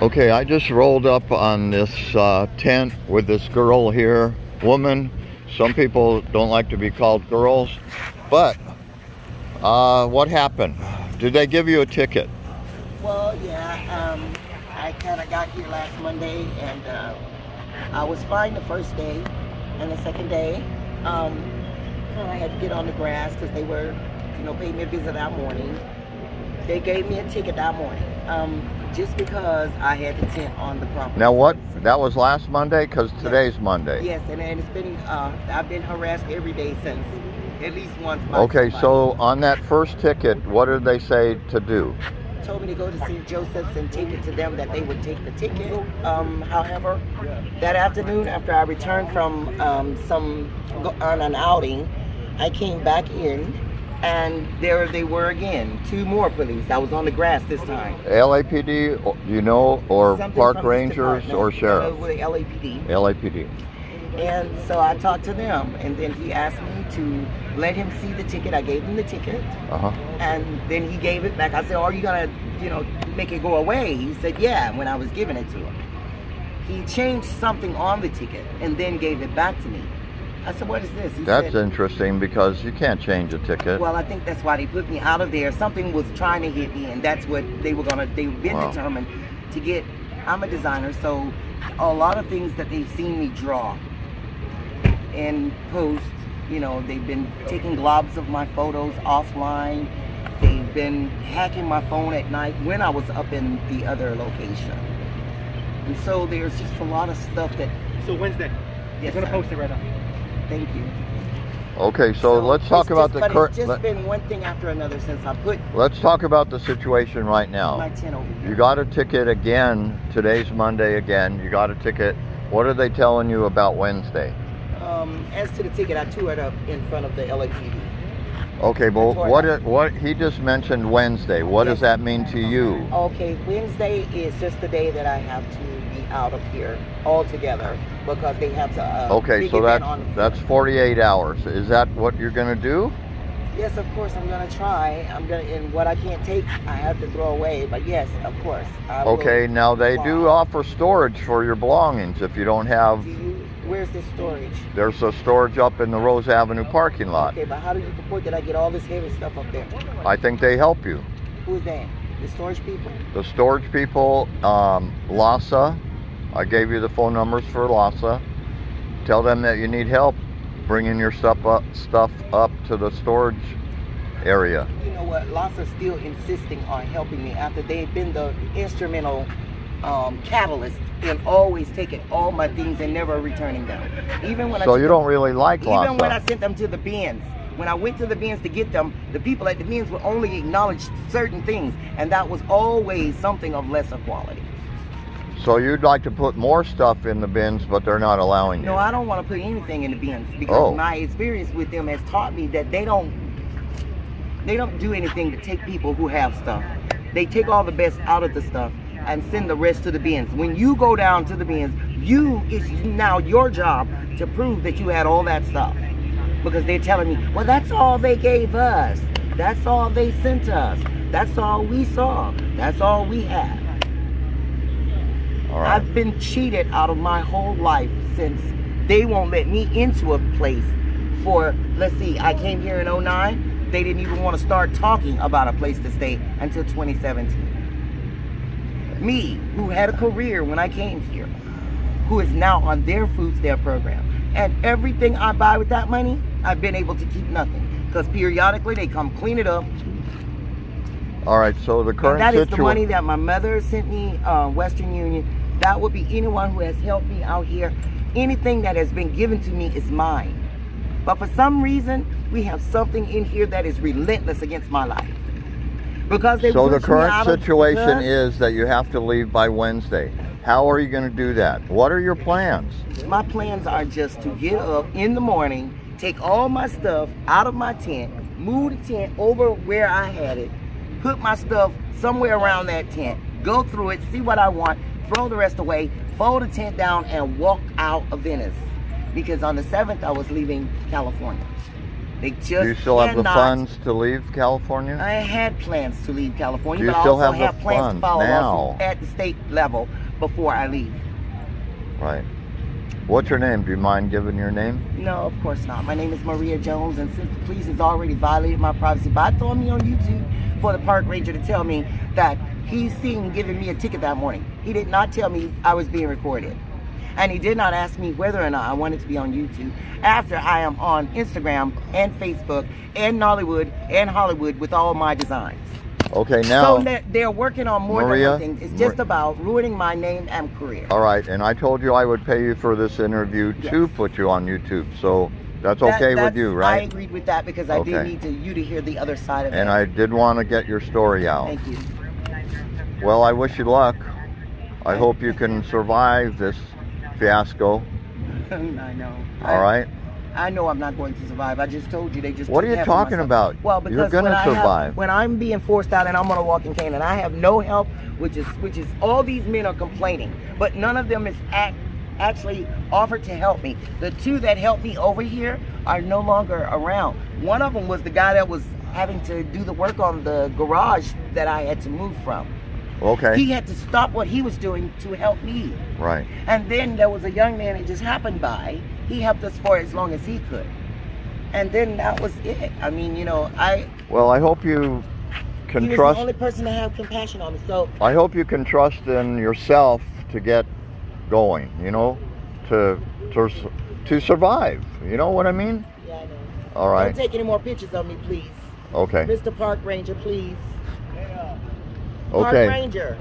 Okay, I just rolled up on this tent with this girl here, woman. Some people don't like to be called girls, but what happened? Did they give you a ticket? Well, yeah, I kind of got here last Monday, and I was fine the first day, and the second day, I had to get on the grass because they were, paid me a visit that morning. They gave me a ticket that morning, just because I had the tent on the property. Now what? That was last Monday? Because today's Monday. Yes, and it's been, I've been harassed every day since, at least once. Okay, so on that first ticket, what did they say to do? Told me to go to St. Joseph's and take it to them that they would take the ticket. However, that afternoon after I returned from on an outing, I came back in and there they were again, 2 more police. I was on the grass this time. LAPD, or Something Park Rangers or Sheriff? With LAPD. LAPD. And so I talked to them, and then he asked me to let him see the ticket. I gave him the ticket, and then he gave it back. I said, "Are you gonna, make it go away?" He said, "Yeah." When I was giving it to him, he changed something on the ticket and then gave it back to me. I said, "What is this?" He That's said, interesting because you can't change a ticket. Well, I think that's why they put me out of there. Something was trying to hit me, and that's what they've been determined to get. I'm a designer, so a lot of things that they've seen me draw and post, they've been taking globs of my photos offline. They've been hacking my phone at night when I was up in the other location. And so there's just a lot of stuff that... So Wednesday? Yes, I'm going to post it right now. Thank you. Okay, so let's talk about the current... It's just been one thing after another since I put... Let's talk about the situation right now. My tent over here. You got a ticket again. Today's Monday again. You got a ticket. What are they telling you about Wednesday? As to the ticket, I tore it up in front of the LAPD. Okay, but what he just mentioned Wednesday. What does that mean to you? Okay, Wednesday is just the day that I have to be out of here altogether because they have to. Okay, so that's 48 hours. Is that what you're gonna do? Yes, of course I'm gonna try. And what I can't take, I have to throw away. But yes, of course. Okay, now they do offer storage for your belongings if you don't have. Where's the storage? There's a storage up in the Rose Avenue parking lot. Okay, but how do you report that I get all this heavy stuff up there? I think they help you. Who's that? The storage people? The storage people, LASA. I gave you the phone numbers for LASA. Tell them that you need help bringing your stuff up to the storage area. You know what? LASA's still insisting on helping me after they've been the instrumental catalyst in always taking all my things and never returning them. Even when you don't really like LASA? Even when I sent them to the bins. When I went to the bins to get them, the people at the bins would only acknowledge certain things, and that was always something of lesser quality. So you'd like to put more stuff in the bins, but they're not allowing you? No, I don't want to put anything in the bins because my experience with them has taught me that they don't do anything to take people who have stuff. They take all the best out of the stuff and send the rest to the bins. When you go down to the bins, it's now your job to prove that you had all that stuff. Because they're telling me, well, that's all they gave us. That's all they sent us. That's all we saw. That's all we had. All right. I've been cheated out of my whole life since they won't let me into a place for, let's see, I came here in 09. They didn't even want to start talking about a place to stay until 2017. Me, who had a career when I came here, who is now on their food stamp program. And everything I buy with that money, I've been able to keep nothing. Because periodically they come clean it up. All right, so the current situation... That is the money that my mother sent me, Western Union. That would be anyone who has helped me out here. Anything that has been given to me is mine. But for some reason, we have something in here that is relentless against my life. Because so the current situation is that you have to leave by Wednesday. How are you going to do that? What are your plans? My plans are just to get up in the morning, take all my stuff out of my tent, move the tent over where I had it, put my stuff somewhere around that tent, go through it, see what I want, throw the rest away, fold the tent down, and walk out of Venice. Because on the 7th, I was leaving California. They just Do you still have the cannot. funds to leave California? I had plans to leave California, Do you but I still also have the have plans to funds file a now? lawsuit at the state level before I leave. Right. What's your name? Do you mind giving your name? No, of course not. My name is Maria Jones, and since the police has already violated my privacy by throwing me on YouTube for the park ranger to tell me that he's seen giving me a ticket that morning. He did not tell me I was being recorded. And he did not ask me whether or not I wanted to be on YouTube after I am on Instagram and Facebook and Nollywood and Hollywood with all my designs. Okay, now... So they're working on more Maria, than one thing. It's just about ruining my name and career. All right, and I told you I would pay you for this interview to put you on YouTube. So that's okay with you, right? I agreed with that because I did need you to hear the other side of it. And I did want to get your story out. Thank you. Well, I wish you luck. I hope you can survive this fiasco. I know. All right. I know I'm not going to survive. I just told you they just. What are you talking about? Well, because you're going to survive. When I'm being forced out and I'm on a walking cane and I have no help, which is all these men are complaining, but none of them is actually offered to help me. The two that helped me over here are no longer around. One of them was the guy that was having to do the work on the garage that I had to move from. Okay. He had to stop what he was doing to help me. Right. And then there was a young man that just happened by. He helped us for as long as he could. And then that was it. I mean, you know, Well, I hope you can he was trust... the only person to have compassion on me. So I hope you can trust in yourself to get going, you know, to survive. You know what I mean? Yeah, I know. All right. Don't take any more pictures of me, please. Okay. Mr. Park Ranger, please. Okay. Park Ranger.